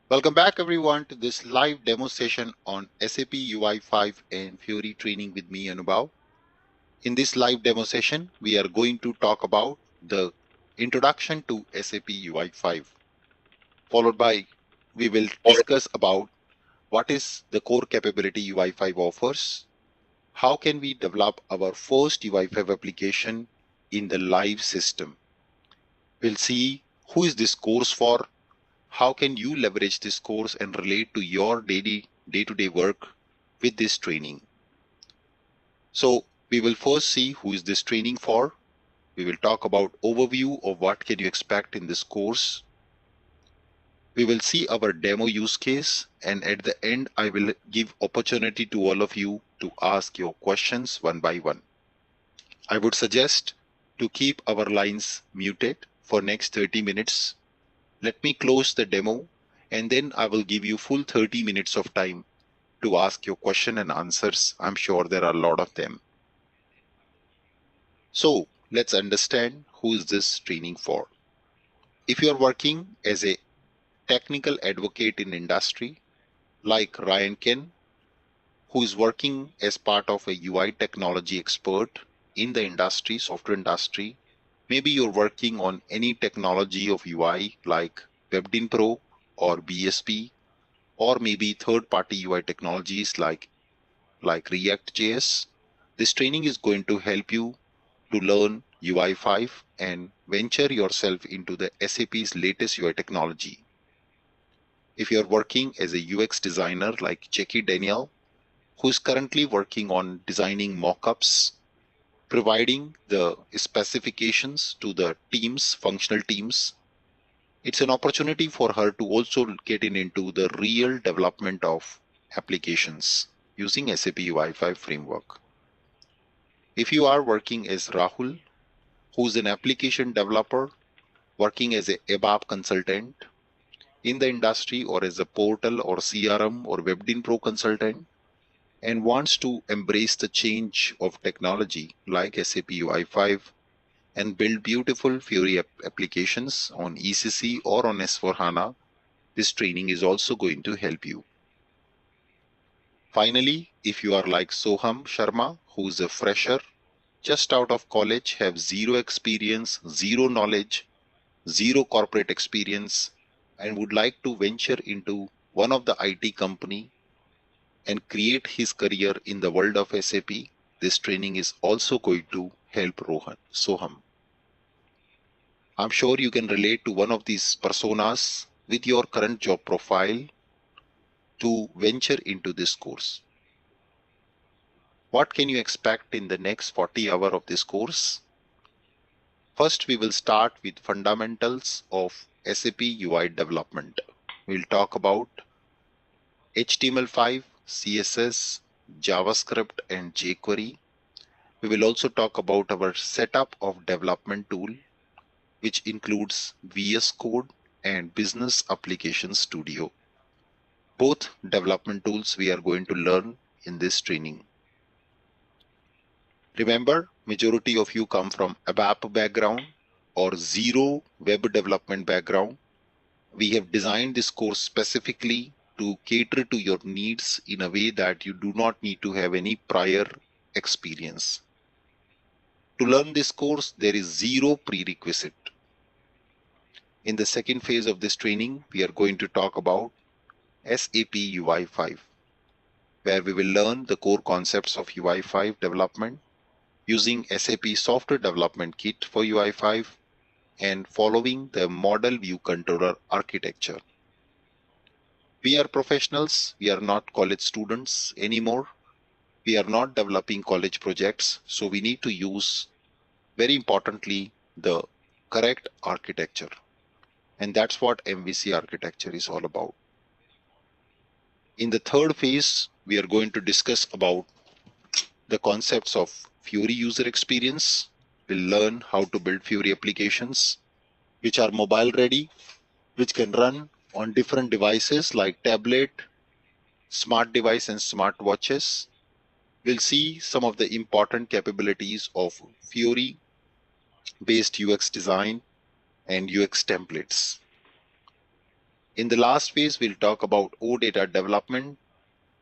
Welcome back everyone to this live demo session on SAP UI5 and Fiori training with me, Anubhav. In this live demo session, we are going to talk about the introduction to SAP UI5, followed by we will discuss about what is the core capability UI5 offers, how can we develop our first UI5 application in the live system. We'll see who is this course for, how can you leverage this course and relate to your daily day-to-day work with this training. So we will first see who is this training for. We will talk about overview of what can you expect in this course. We will see our demo use case, and at the end I will give opportunity to all of you to ask your questions one by one. I would suggest to keep our lines muted for next 30 minutes. Let me close the demo and then I will give you full 30 minutes of time to ask your question and answers. I'm sure there are a lot of them. So let's understand who is this training for. If you are working as a technical advocate in industry like Ryan Ken, who is working as part of a UI technology expert in the industry, software industry, maybe you're working on any technology of UI like WebDin Pro or BSP, or maybe third-party UI technologies like React.js. This training is going to help you to learn UI5 and venture yourself into the SAP's latest UI technology. If you're working as a UX designer like Jackie Daniel, who is currently working on designing mockups, providing the specifications to the teams, functional teams, it's an opportunity for her to also get into the real development of applications using SAP UI5 framework. If you are working as Rahul, who's an application developer working as a ABAP consultant in the industry or as a portal or CRM or WebDin Pro consultant and wants to embrace the change of technology like SAP UI5 and build beautiful Fiori applications on ECC or on S4HANA, this training is also going to help you. Finally, if you are like Soham Sharma, who is a fresher, just out of college, have zero experience, zero knowledge, zero corporate experience, and would like to venture into one of the IT company and create his career in the world of SAP, this training is also going to help Soham. I'm sure you can relate to one of these personas with your current job profile to venture into this course. What can you expect in the next 40 hours of this course? First, we will start with fundamentals of SAP UI development. We'll talk about HTML5, CSS, JavaScript, and jQuery. We will also talk about our setup of development tool, which includes VS Code and Business Application Studio. Both development tools we are going to learn in this training. Remember, majority of you come from ABAP background or zero web development background. We have designed this course specifically to cater to your needs in a way that you do not need to have any prior experience. To learn this course, there is zero prerequisite. In the second phase of this training, we are going to talk about SAP UI5, where we will learn the core concepts of UI5 development using SAP Software Development Kit for UI5 and following the model view controller architecture. We are professionals, we are not college students anymore. We are not developing college projects, so we need to use, very importantly, the correct architecture. And that's what MVC architecture is all about. In the third phase, we are going to discuss about the concepts of Fiori user experience. We'll learn how to build Fiori applications, which are mobile ready, which can run on different devices like tablet, smart device, and smart watches. We'll see some of the important capabilities of Fiori based UX design and UX templates. In the last phase, we'll talk about OData development,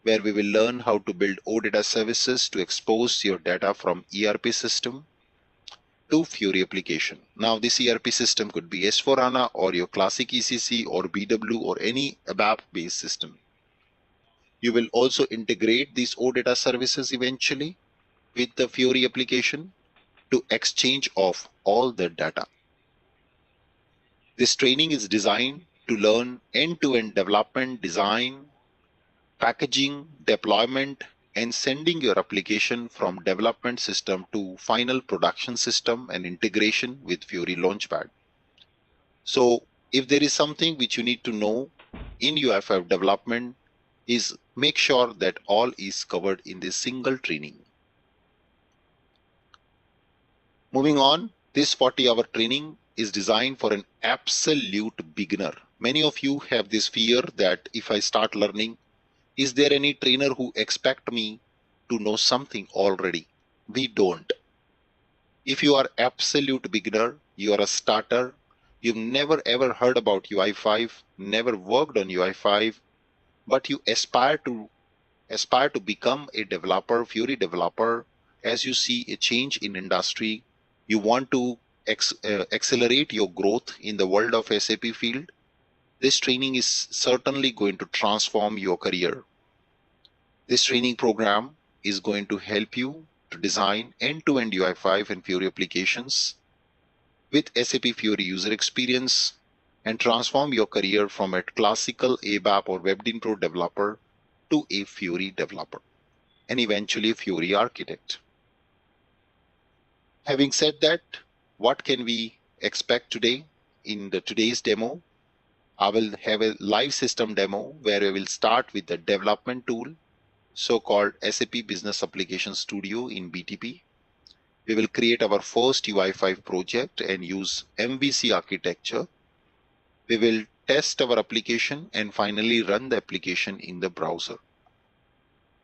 where we will learn how to build OData services to expose your data from ERP system to Fiori application. Now, this ERP system could be S4HANA or your classic ECC or BW or any ABAP based system. You will also integrate these OData services eventually with the Fiori application to exchange of all the data. This training is designed to learn end-to-end development, design, packaging, deployment, and sending your application from development system to final production system and integration with Fiori Launchpad. So if there is something which you need to know in UI5 development, is make sure that all is covered in this single training. Moving on, this 40-hour training is designed for an absolute beginner. Many of you have this fear that if I start learning, is there any trainer who expect me to know something already? We don't. If you are absolute beginner, you are a starter, you've never ever heard about UI5, never worked on UI5, but you aspire to become a developer, Fiori developer, as you see a change in industry, you want to accelerate your growth in the world of SAP field, this training is certainly going to transform your career. This training program is going to help you to design end-to-end UI5 and Fiori applications with SAP Fiori user experience and transform your career from a classical ABAP or WebDynPro developer to a Fiori developer and eventually a Fiori architect. Having said that, what can we expect today? In today's demo, I will have a live system demo where we will start with the development tool, so-called SAP Business Application Studio in BTP. We will create our first UI5 project and use MVC architecture. We will test our application and finally run the application in the browser.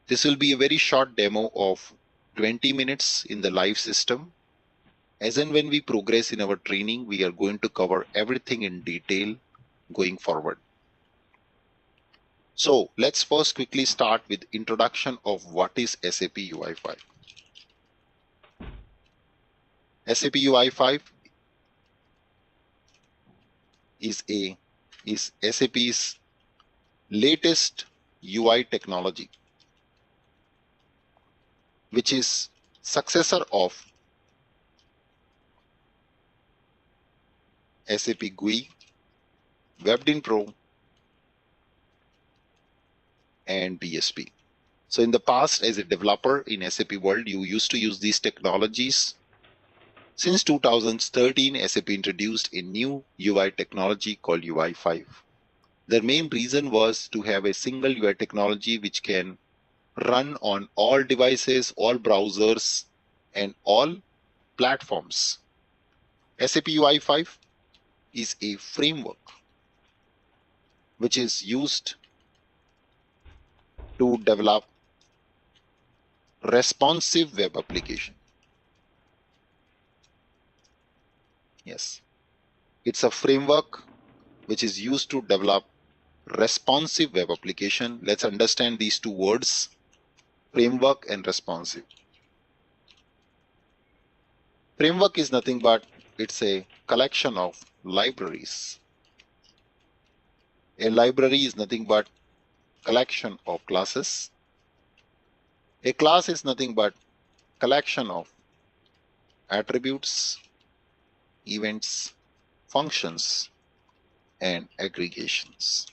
This will be a very short demo of 20 minutes in the live system. As and when we progress in our training, we are going to cover everything in detail going forward. So let's first quickly start with introduction of what is SAP UI5. SAP UI5 is SAP's latest UI technology, which is successor of SAP GUI, WebDynPro, and BSP. So in the past, as a developer in SAP world, you used to use these technologies. Since 2013, SAP introduced a new UI technology called UI5. The main reason was to have a single UI technology which can run on all devices, all browsers, and all platforms. SAP UI5 is a framework which is used to develop responsive web application. Yes, it's a framework which is used to develop responsive web application. Let's understand these two words, framework and responsive. Framework is nothing but it's a collection of libraries. A library is nothing but collection of classes. A class is nothing but collection of attributes, events, functions, and aggregations.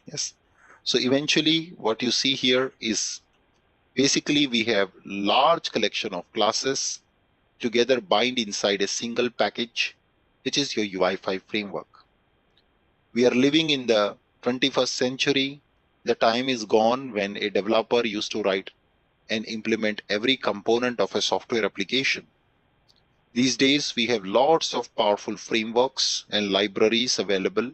Yes. So eventually what you see here is basically we have large collection of classes together bind inside a single package, which is your UI5 framework. We are living in the 21st century. The time is gone when a developer used to write and implement every component of a software application. These days, we have lots of powerful frameworks and libraries available.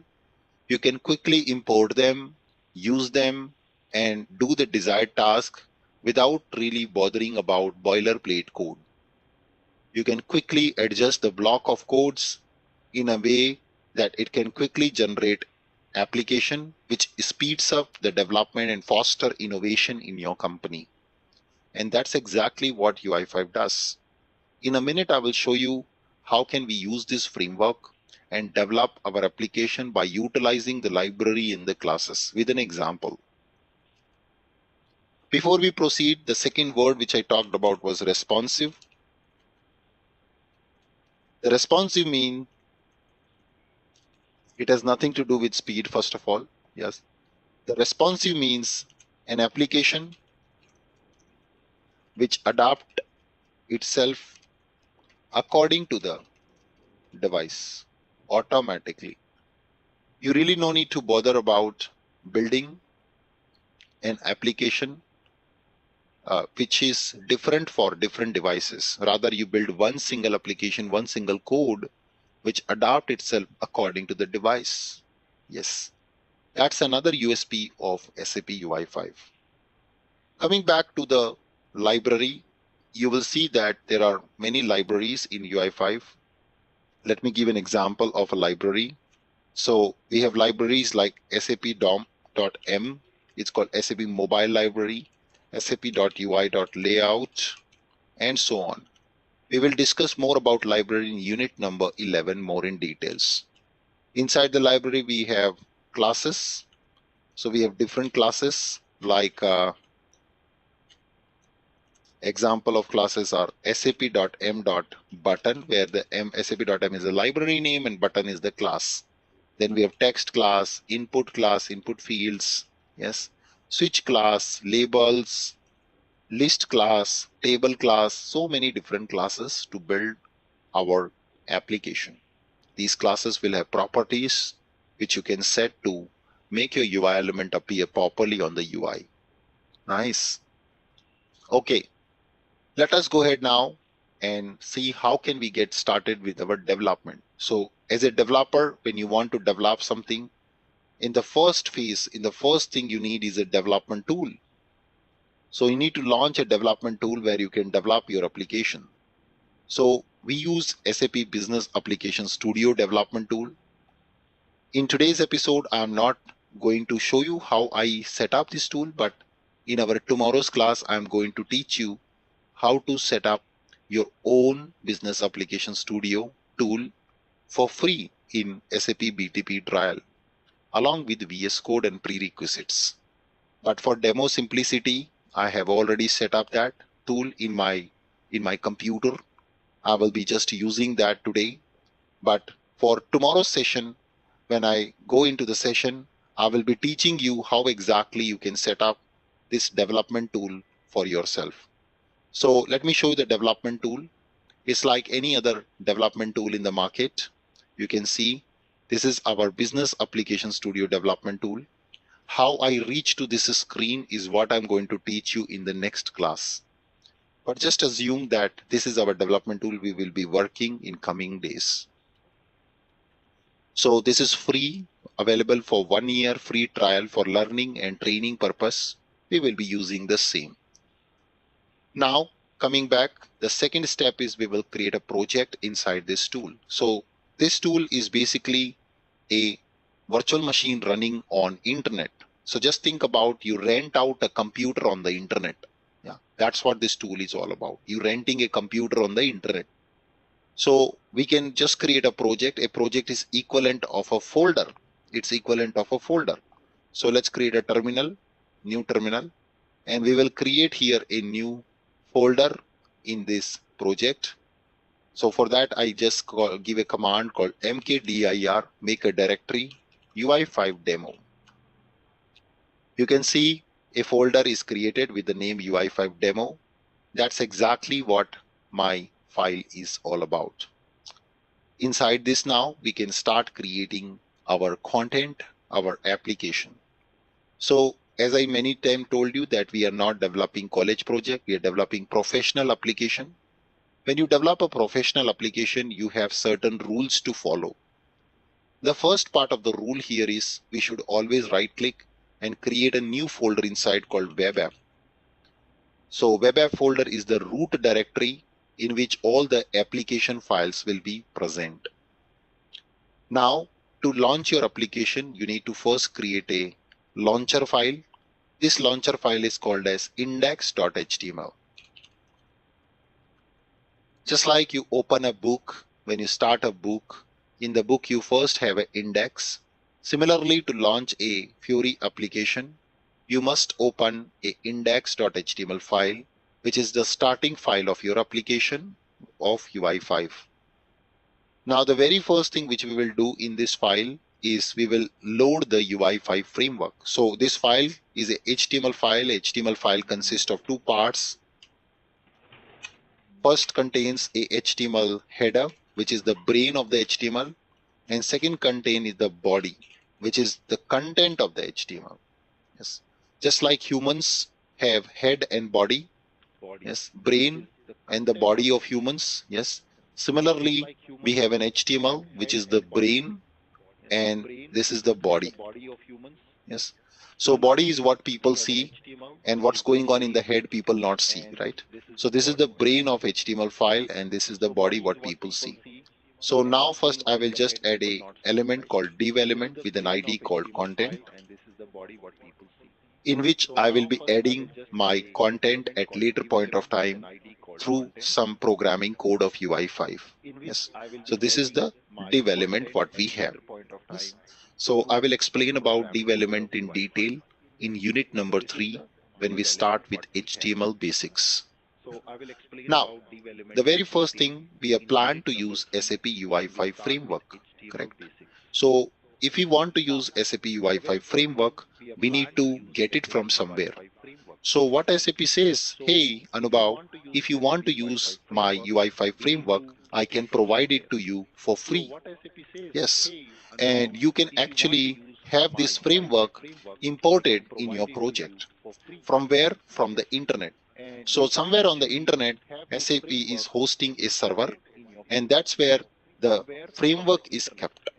You can quickly import them, use them, and do the desired task without really bothering about boilerplate code. You can quickly adjust the block of codes in a way that it can quickly generate application which speeds up the development and foster innovation in your company. And that's exactly what UI5 does. In a minute, I will show you how can we use this framework and develop our application by utilizing the library in the classes with an example. Before we proceed, the second word which I talked about was responsive. The responsive means it has nothing to do with speed, first of all. Yes. The responsive means an application which adapt itself according to the device automatically. You really no need to bother about building an application which is different for different devices. Rather, you build one single application, one single code which adapt itself according to the device. Yes, that's another USP of SAP UI5. Coming back to the library, you will see that there are many libraries in UI5. Let me give an example of a library. So we have libraries like SAP DOM.m, it's called SAP Mobile Library, SAP.UI.Layout, and so on. We will discuss more about library in unit number 11 more in details. Inside the library, we have classes. So we have different classes like example of classes are SAP.m.button, where the SAP.m is the library name and button is the class. Then we have text class, input fields, yes, switch class, labels, list class, table class, so many different classes to build our application. These classes will have properties which you can set to make your UI element appear properly on the UI. Nice. Okay, let us go ahead now and see how can we get started with our development. So as a developer, when you want to develop something, in the first phase, in the first thing you need is a development tool. So you need to launch a development tool where you can develop your application. So we use SAP Business Application Studio development tool. In today's episode, I am not going to show you how I set up this tool, but in our tomorrow's class, I am going to teach you how to set up your own Business Application Studio tool for free in SAP BTP trial, along with VS Code and prerequisites. But for demo simplicity, I have already set up that tool in my computer. I will be just using that today. But for tomorrow's session, when I go into the session, I will be teaching you how exactly you can set up this development tool for yourself. So let me show you the development tool. It's like any other development tool in the market. You can see this is our Business Application Studio development tool. How I reach to this screen is what I'm going to teach you in the next class. But just assume that this is our development tool we will be working in coming days. So this is free, available for 1 year free trial for learning and training purpose. We will be using the same. Now, coming back, the second step is we will create a project inside this tool. So this tool is basically a virtual machine running on internet. So just think about you rent out a computer on the internet. Yeah, that's what this tool is all about. You renting a computer on the internet. So we can just create a project. A project is equivalent of a folder. It's equivalent of a folder. So let's create a terminal, new terminal, and we will create here a new folder in this project. So for that, I just give a command called mkdir, make a directory, UI5 demo. You can see a folder is created with the name UI5 demo. That's exactly what my file is all about. Inside this now, we can start creating our content, our application. So as I many times told you that we are not developing college project, we are developing professional application. When you develop a professional application, you have certain rules to follow. The first part of the rule here is we should always right click and create a new folder inside called web app. So web app folder is the root directory in which all the application files will be present. Now To launch your application, you need to first create a launcher file. This launcher file is called as index.html. Just like you open a book, when you start a book, in the book you first have an index. Similarly, to launch a Fiori application, you must open a index.html file, which is the starting file of your application of UI5. Now, the very first thing which we will do in this file is we will load the UI5 framework. So this file is a HTML file. HTML file consists of two parts. First contains a HTML header, which is the brain of the HTML, and second contain is the body, which is the content of the HTML. Yes, just like humans have head and body. Yes, brain and the body of humans. Yes, similarly we have an HTML, which is the brain, and this is the body. Yes, so body is what people see, and what's going on in the head people not see, right? So this is the brain of HTML file, and this is the body what people see. So now first I will just add a element called div element with an ID called content, in which I will be adding my content at later point of time through some programming code of UI5. Yes. So this is the div element what we have. Yes. So I will explain about div element in detail in unit number 3 when we start with HTML basics. Now, the very first thing, we are planned to use SAP UI5 framework, correct? So if we want to use SAP UI5 framework, we need to get it from somewhere. So what SAP says, hey Anubhav, if you want to use my UI5 framework, I can provide it to you for free. Yes, and you can actually have this framework imported in your project. From where? From the internet. So somewhere on the internet, SAP is hosting a server, and that's where the framework is kept.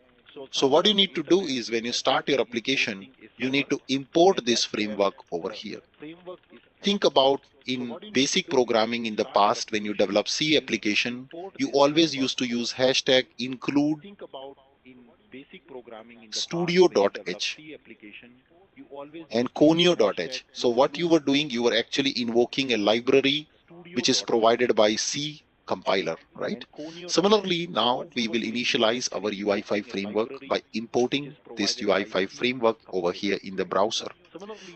So what you need to do is when you start your application, you need to import this framework over here. Think about in basic programming in the past, when you develop C application, you always used to use hashtag include studio.h and conio.h. So what you were doing, you were actually invoking a library which is provided by C compiler, right? Similarly, now we will initialize our UI5 framework by importing this UI5 framework over here in the browser.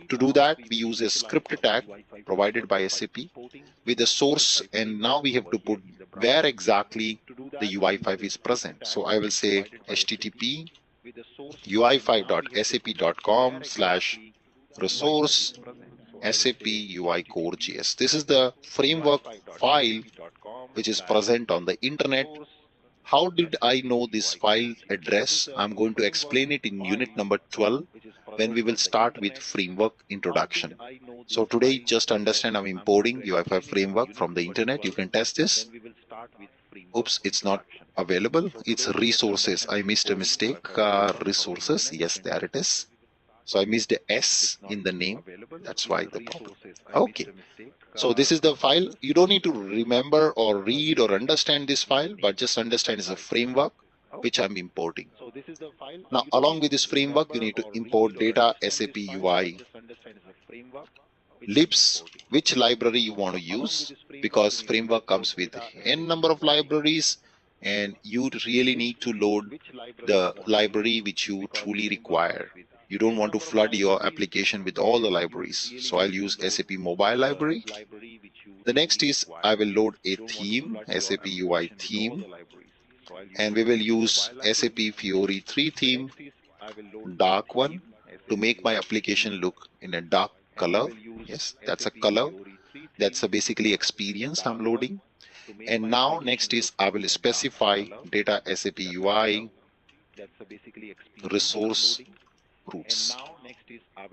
To do that, we use a script tag provided by SAP with a source, and now we have to put where exactly the UI5 is present. So I will say http ui5.sap.com/resource SAP UI Core.js. This is the framework file which is present on the internet. How did I know this file address? I'm going to explain it in unit number 12 when we will start with framework introduction. So today, just understand I'm importing UI5 framework from the internet. You can test this. Oops, it's not available. It's resources. I missed a mistake. Resources. Yes, there it is. So I missed the S in the name. That's why the problem. Okay. So this is the file. You don't need to remember or read or understand this file, but just understand it's a framework which I'm importing. Now, along with this framework, you need to import data SAP UI libs, which library you want to use, because framework comes with n number of libraries, and you really need to load the library which you truly require. You don't want to flood your application with all the libraries. So I'll use SAP mobile library. The next is I will load a theme, SAP UI theme, and we will use SAP Fiori 3 theme, dark one, to make my application look in a dark color. Yes, that's a color. That's a basically experience I'm loading. And now next is I will specify data SAP UI resource roots.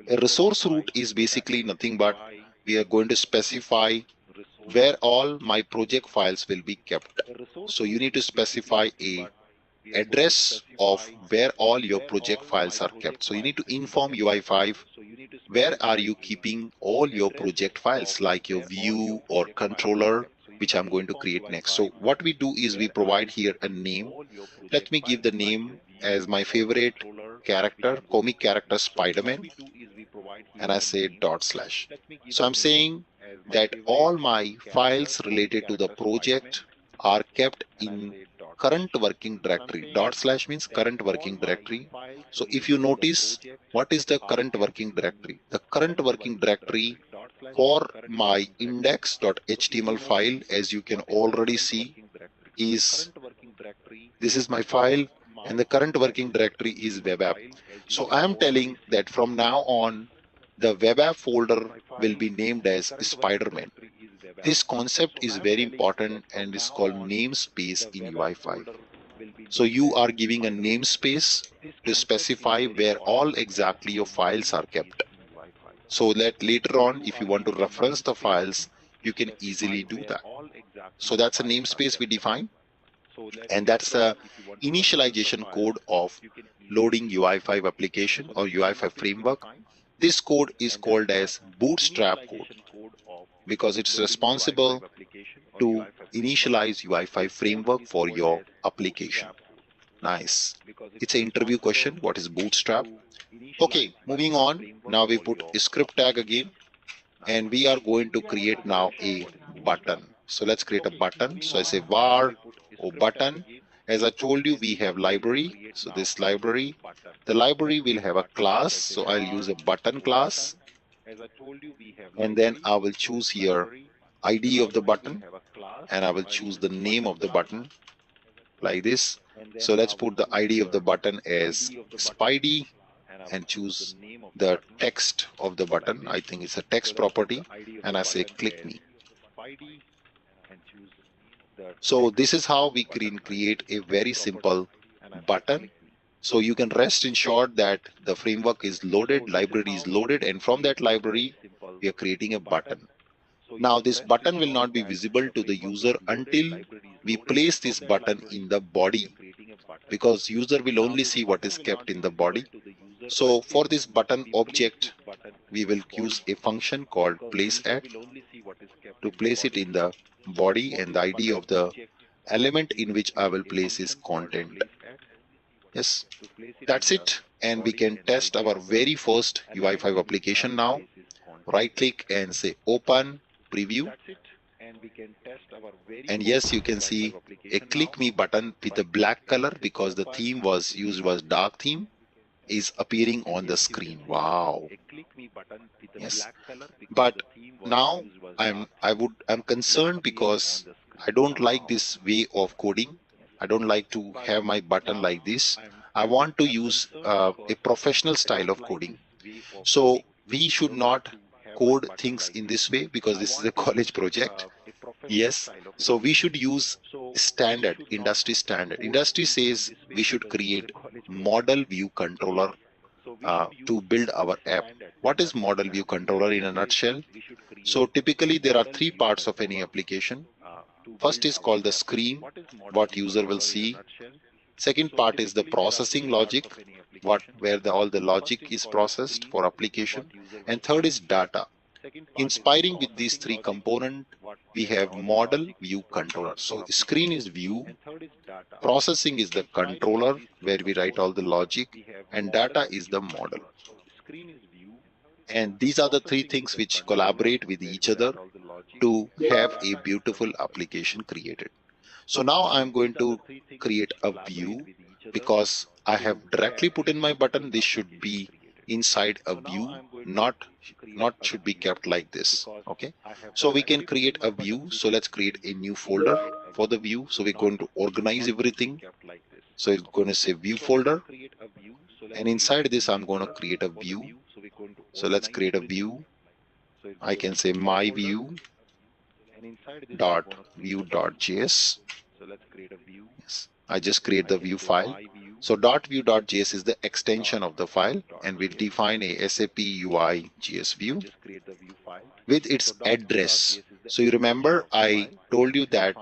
A resource root is basically nothing but we are going to specify where all my project files will be kept. So you need to specify a address of where all your project files are kept. So you need to inform UI5 where are you keeping all your project files, like your view or controller, which I'm going to create next. So what we do is we provide here a name. Let me give the name as my favorite character, comic character Spider-Man, and I say dot slash. So I'm saying that all my files related to the project are kept in current working directory. Dot slash means current working directory. So if you notice, what is the current working directory? The current working directory for my index.html file, as you can already see, is this is my file, and the current working directory is web app. So I am telling that from now on, the web app folder will be named as Spider-Man. This concept is very important and is called namespace in UI5. So you are giving a namespace to specify where all exactly your files are kept. So that later on, if you want to reference the files, you can easily do that. So that's a namespace we define, and that's the initialization code of loading UI5 application or UI5 framework. This code is called as Bootstrap code because it's responsible to initialize UI5 framework for your application. Nice. It's an interview question. What is Bootstrap? Okay, moving on. Now we put a script tag again, and we are going to create now a button. So let's create a button. So I say var or button. As I told you, we have library. So this library, the library will have a class. So I'll use a button class, and then I will choose here ID of the button, and I will choose the name of the button like this. So let's put the ID of the button as Spidey and choose the text of the button. I think it's a text property, and I say click me. So this is how we can create a very simple button. So you can rest assured that the framework is loaded, library is loaded, and from that library we are creating a button. Now this button will not be visible to the user until we place this button in the body, because user will only see what is kept in the body. So for this button object, we will use a function called placeAt to place it in the body, and the ID of the element in which I will place is content. Yes, that's it. And we can test our very first UI5 application now. Right click and say open preview. And yes, you can see a click me button with a black color because the theme was used was dark theme is appearing on the screen. Wow. Yes. But now I'm concerned because I don't like this way of coding. I don't like to have my button like this. I want to use a professional style of coding. So we should not code things in this way because this is a college project. Yes. So we should use standard, industry standard. Industry says we should create model view controller to build our app. What is model view controller in a nutshell? So typically there are three parts of any application. First is called the screen, what user will see. Second part is the processing logic, where all the logic is processed for application. And third is data. Inspiring with these three components, we have model view controller. So screen is view, processing is the controller where we write all the logic, and data is the model. And these are the three things which collaborate with each other to have a beautiful application created. So now I'm going to create a view because I have directly put in my button. This should be inside a view, not should be kept like this. Okay, so we can create a view. So let's create a new folder for the view. So we're going to organize everything. So it's going to say view folder, and inside this I'm going to create a view. So let's create a view. I can say my view dot view.js. Yes, I just create the view file. So .view.js is the extension of the file, and we define a SAP UI.js view with its address. So you remember I told you that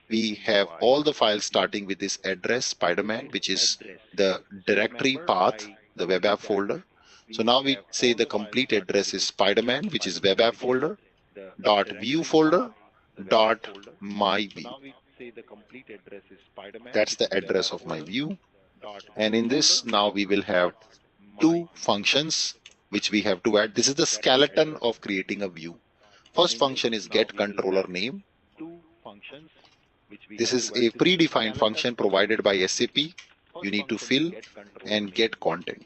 we have all the files starting with this address Spider-Man, which is the directory path, the web app folder. So now we say the complete address is Spider-Man, which is web app folder, dot view folder, dot my view. That's the address of my view. And in this, now we will have two functions which we have to add. This is the skeleton of creating a view. First function is get controller name. This is a predefined function provided by SAP. You need to fill and get content.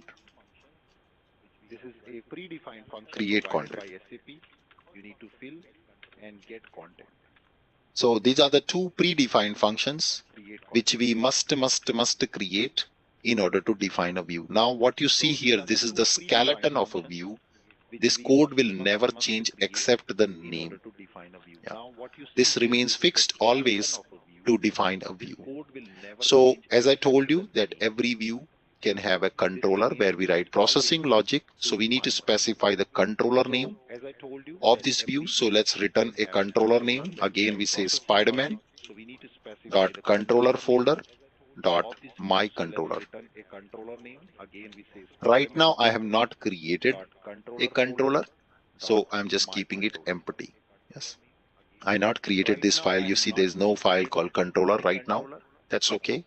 Create content. So these are the two predefined functions which we must create in order to define a view. Now what you see here, this is the skeleton of a view. This code will never change except the name. Yeah. This remains fixed always to define a view. So as I told you that every view can have a controller where we write processing logic. So we need to specify the controller name of this view. So let's return a controller name. Again, we say Spiderman dot controller folder dot my controller. Right now I have not created a controller, so I'm just keeping it empty. Yes, I not created this file. You see there's no file called controller right now. That's okay.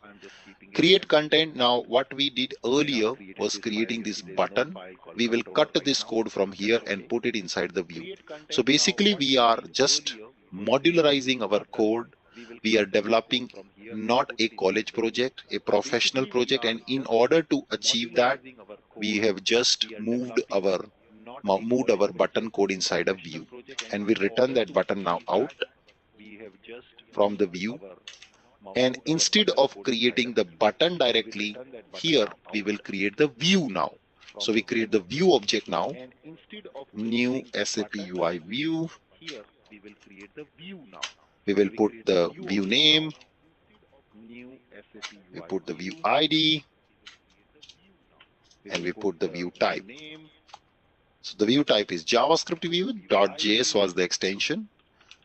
Create content. Now what we did earlier was creating this button. We will cut this code from here and put it inside the view. So basically we are just modularizing our code. We are developing not a college project, a professional project, and in order to achieve that, we have just moved our button code inside a view, and we return that button now out from the view. And instead of creating the button directly here, we will create the view now. So we create the view object now, new SAP UI view. We will put the view name, we put the view ID, and we put the view type. So the view type is JavaScript view. .js was the extension.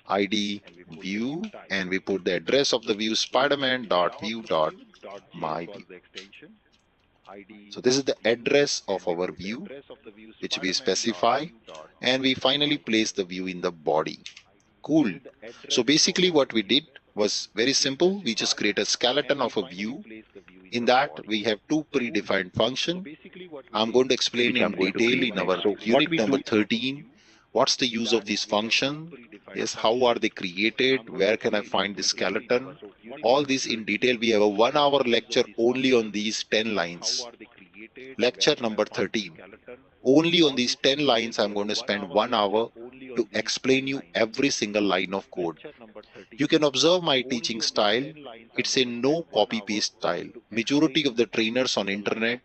ID view, and we put the address of the view spiderman.view.myview. So this is the address of our view which we specify, and we finally place the view in the body. Cool. So basically what we did was very simple. We just create a skeleton of a view. In that we have two predefined functions. I'm going to explain in detail in our unit number 13. What's the use of this function? Yes, how are they created? Where can I find the skeleton? All this in detail. We have a 1 hour lecture only on these 10 lines. Lecture number 13. Only on these 10 lines I'm going to spend 1 hour to explain you every single line of code. You can observe my teaching style. It's a no copy paste style. Majority of the trainers on internet,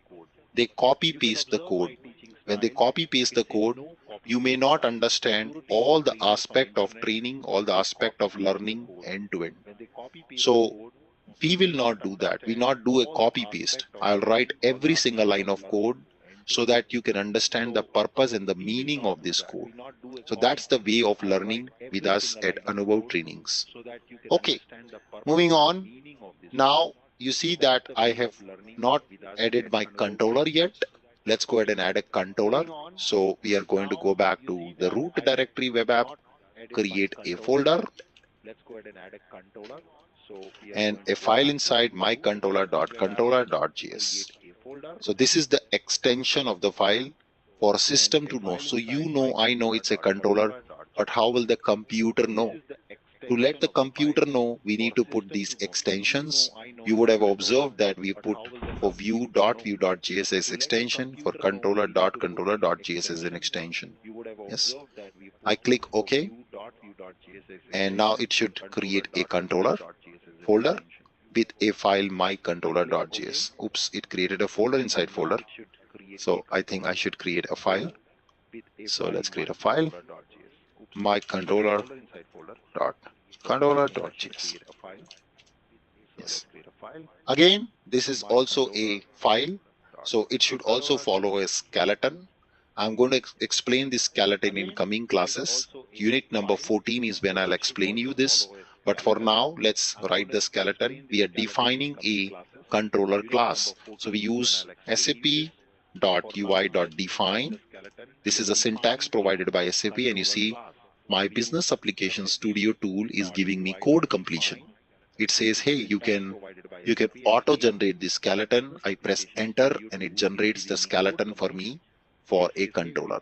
they copy paste the code. When they copy paste the code, you may not understand all the aspect of training, all the aspect of learning end to end. So we will not do that. We not do a copy paste. I'll write every single line of code so that you can understand the purpose and the meaning of this code. So that's the way of learning with us at Anubhav Trainings. Okay, moving on. Now you see that I have not added my controller yet. Let's go ahead and add a controller. So we are going to go back to the root directory web app, create a folder, and a file inside mycontroller.controller.js. So this is the extension of the file for system to know. So you know, I know it's a controller, but how will the computer know? To let the computer know, we need to put these extensions. You would have observed that we put for view.view.js as extension, for controller.controller.js as an extension. Yes. I click OK, and now it should create a controller folder with a file mycontroller.js. Oops, it created a folder inside folder. So I think I should create a file. So let's create a file, mycontroller.controller.js. Yes. Again, this is also a file, so it should also follow a skeleton. I'm going to explain this skeleton in coming classes. Unit number 14 is when I'll explain you this. But for now, let's write the skeleton. We are defining a controller class. So we use SAP.UI.define. This is a syntax provided by SAP, and you see my business application studio tool is giving me code completion. It says, hey, you can You can auto generate the skeleton. I press enter and it generates the skeleton for me for a controller.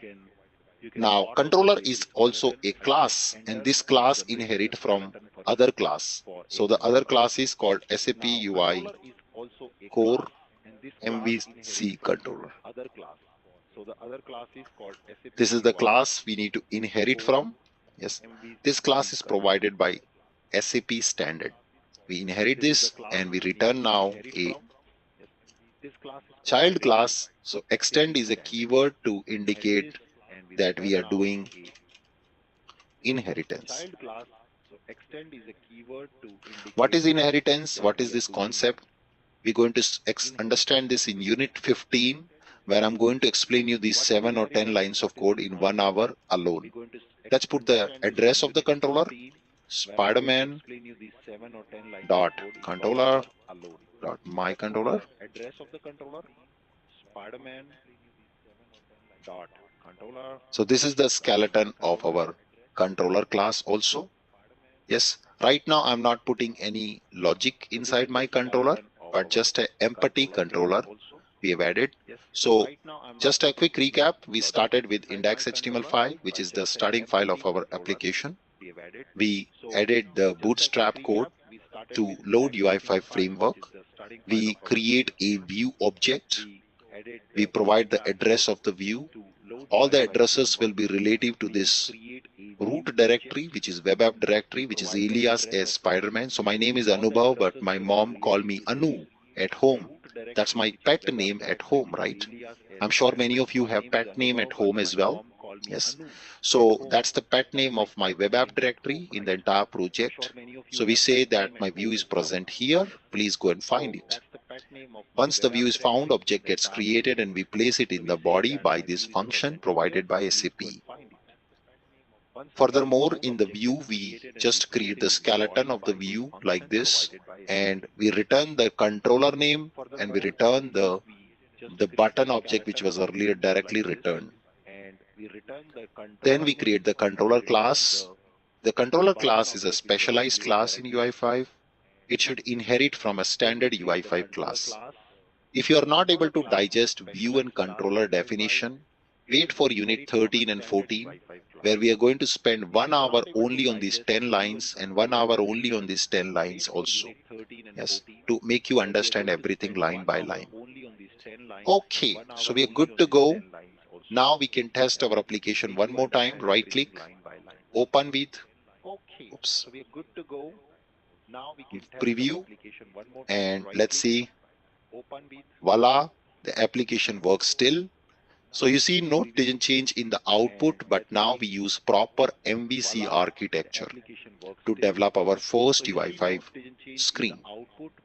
Now controller is also a class, and this class inherit from other class. So the other class is called SAP UI core MVC controller. This is the class we need to inherit from. Yes, this class is provided by SAP standard. We inherit this and we return now a child class. So extend is a keyword to indicate that we are doing inheritance. What is inheritance? What is this concept? We're going to understand this in unit 15, where I'm going to explain you these 7 or 10 lines of code in 1 hour alone. Let's put the address of the controller, Spiderman dot controller dot my controller. So this is the skeleton of our controller class also. Yes, right now I'm not putting any logic inside my controller, but just an empty controller we have added. So just a quick recap, we started with index.html5, which is the starting file of our application. We added the Bootstrap code to load UI5 framework. We create a view object. We provide the address of the view. All the addresses will be relative to this root directory, which is web app directory, which is alias as Spider-Man. So my name is Anubhav, but my mom called me Anu at home. That's my pet name at home, right? I'm sure many of you have pet name at home as well. Yes. So that's the pet name of my web app directory in the entire project. So we say that my view is present here. Please go and find it. Once the view is found, object gets created and we place it in the body by this function provided by SAP. Furthermore, in the view, we just create the skeleton of the view like this, and we return the controller name and we return the button object which was earlier directly returned. Then we create the controller class. The controller class is a specialized class in UI5. It should inherit from a standard UI5 class. If you are not able to digest view and controller definition, wait for unit 13 and 14, where we are going to spend 1 hour only on these 10 lines and 1 hour only on these 10 lines also. Yes, to make you understand everything line by line. Okay, so we are good to go. Now we can test our application one more time. Right click, open with, oops, preview, and let's see. Voila, the application works still. So you see no change in the output, but now we use proper MVC architecture to develop our first UI5 screen.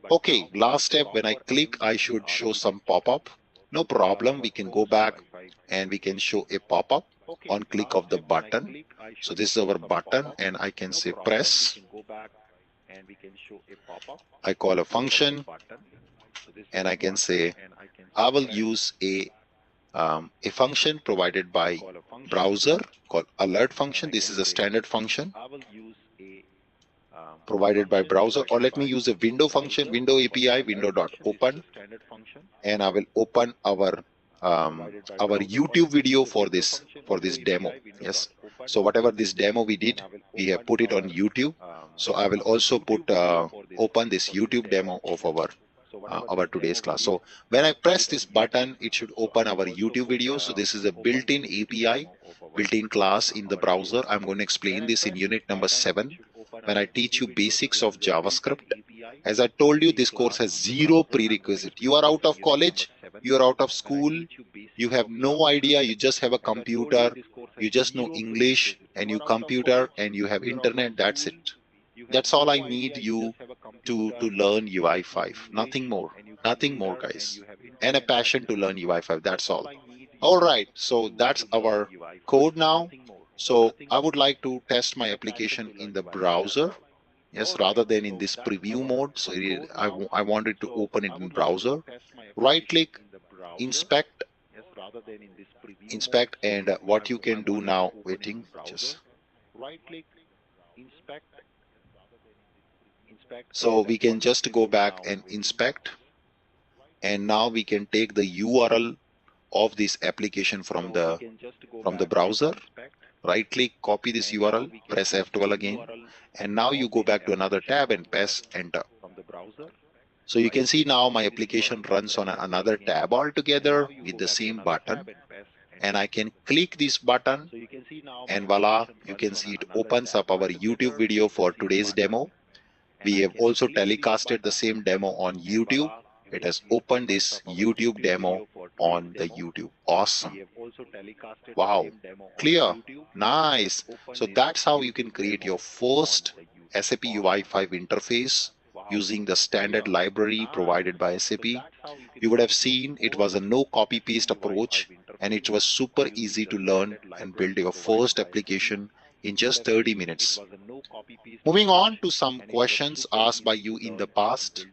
Okay, last step, when I click, I should show some pop-up. No problem, we can go back and we can show a pop-up on click of the button. So this is our button and I can say press. I call a function and I can say I will use a function provided by browser called alert function. This is a standard function provided by browser, or let me use a window function, window API, window.open, and I will open our YouTube video for this demo. Yes, so whatever this demo we did, we have put it on YouTube. So I will also put open this YouTube demo of our today's class. So when I press this button, it should open our YouTube video. So this is a built-in API, built-in class in the browser. I'm going to explain this in unit number 7 when I teach you basics of JavaScript. As I told you, this course has zero prerequisite. You are out of college, you are out of school, you have no idea, you just have a computer, you just know English and you computer and you have internet, that's it. That's all I need you to learn UI5. Nothing more. Nothing more, guys. And a passion to learn UI5. That's all. All right. So that's our code now. So I would like to test my application in the browser. Yes, rather than in this preview mode. So I wanted to open it in browser. Right click, inspect, and what you can do now, waiting, just So we can just go back and inspect, and now we can take the URL of this application from the browser. Right click, copy this URL, press F12 again, and now you go back to another tab and press enter. So you can see now my application runs on another tab altogether with the same button, and I can click this button, and voila, you can see it opens up our YouTube video for today's demo. We have also telecasted the same demo on YouTube. It has opened this YouTube demo on the YouTube. Awesome. Wow. Clear. Nice. So that's how you can create your first SAP UI5 interface using the standard library provided by SAP. You would have seen it was a no copy paste approach, and it was super easy to learn and build your first application in just 30 minutes. Moving on to some questions asked by you in the past.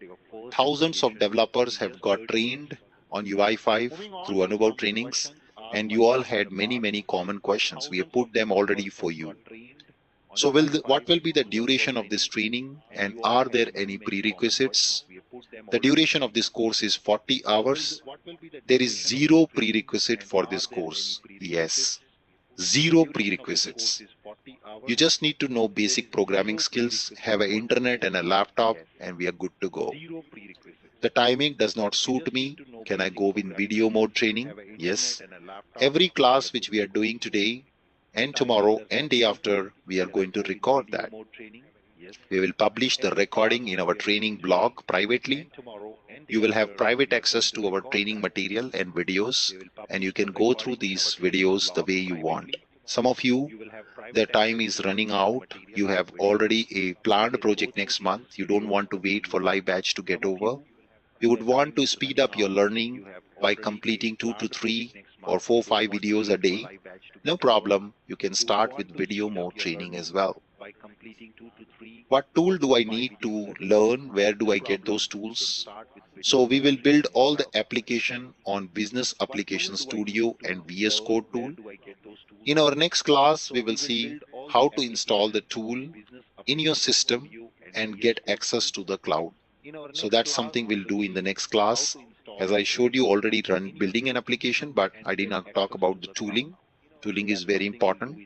Thousands of developers have got trained on UI5 through Anubhav trainings, and you all had many common questions. We have put them already for you. So what will be the duration of this training, and are there any prerequisites? The duration of this course is 40 hours. There is zero prerequisite for this course. Yes, zero prerequisites. You just need to know basic programming skills, have an internet and a laptop, and we are good to go. The timing does not suit me. Can I go in video mode training? Yes. Every class which we are doing today and tomorrow and day after, we are going to record that. We will publish the recording in our training blog privately. You will have private access to our training material and videos, and you can go through these videos the way you want. Some of you, the time is running out. You have already a planned project next month. You don't want to wait for live batch to get over. You would want to speed up your learning by completing 2 to 3 or 4, 5 videos a day. No problem. You can start with video mode training as well. What tool do I need to learn? Where do I get those tools? So we will build all the application on Business Application Studio and VS Code tool. In our next class, we will see how to install the tool in your system and get access to the cloud. So that's something we'll do in the next class. As I showed you already building an application, but I did not talk about the tooling. Tooling is very important.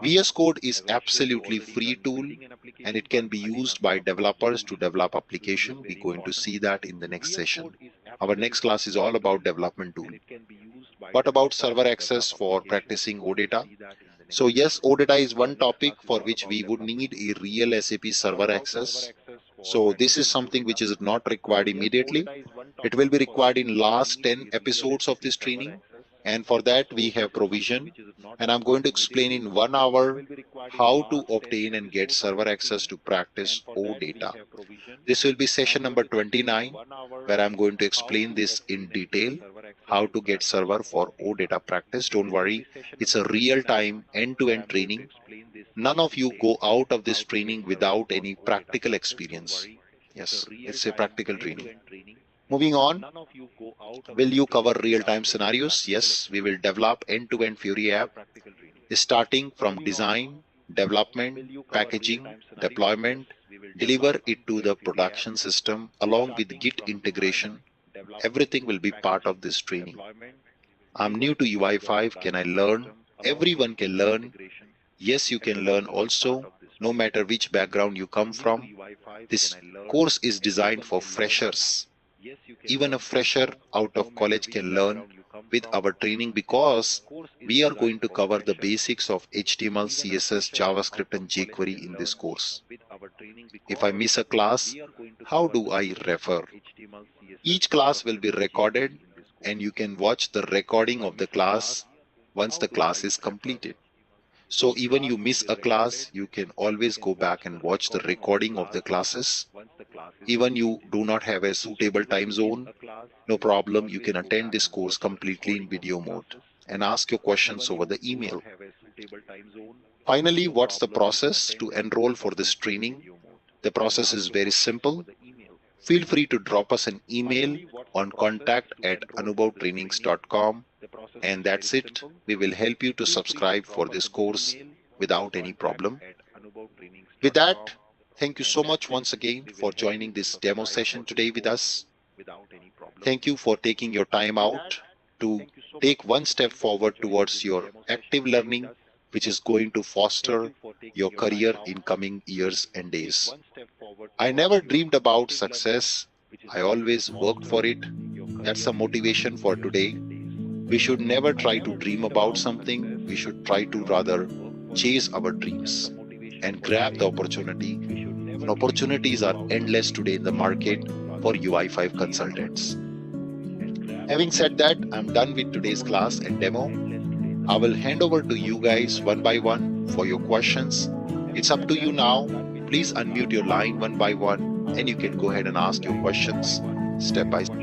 VS Code is absolutely free tool, and it can be used by developers to develop application. We're going to see that in the next session. Our next class is all about development tool. What about server access for practicing OData? So yes, OData is one topic for which we would need a real SAP server access. So this is something which is not required immediately. It will be required in last 10 episodes of this training. And for that we have provision. And I'm going to explain in 1 hour how to obtain and get server access to practice OData. This will be session number 29, where I'm going to explain this in detail, how to get server for OData practice. Don't worry, it's a real-time end-to-end training. None of you go out of this training without any practical experience. Yes, it's a practical training. Moving on, will you cover real-time scenarios? Yes, we will develop end-to-end Fiori app, starting from design, development, packaging, deployment, deliver it to the production system along with Git integration. Everything will be part of this training. I'm new to UI5. Can I learn? Everyone can learn. Yes, you can learn also, no matter which background you come from. This course is designed for freshers. Even a fresher out of college can learn with our training, because we are going to cover the basics of HTML, CSS, JavaScript and jQuery in this course. If I miss a class, how do I refer? Each class will be recorded, and you can watch the recording of the class once the class is completed. So even you miss a class, you can always go back and watch the recording of the classes. Even you do not have a suitable time zone, no problem, you can attend this course completely in video mode and ask your questions over the email. Finally, what's the process to enroll for this training? The process is very simple. Feel free to drop us an email on contact@anubhavtrainings.com, and that's it. We will help you to subscribe for this course without any problem. With that, Thank you so much once again for joining this demo session today with us. Thank you for taking your time out to take one step forward towards your active learning, which is going to foster your career in coming years and days. I never dreamed about success. I always worked for it. That's a motivation for today. We should never try to dream about something. We should try to rather chase our dreams and grab the opportunity. And opportunities are endless today in the market for UI5 consultants. Having said that, I'm done with today's class and demo. I will hand over to you guys one by one for your questions. It's up to you now. Please unmute your line one by one and you can go ahead and ask your questions step by step.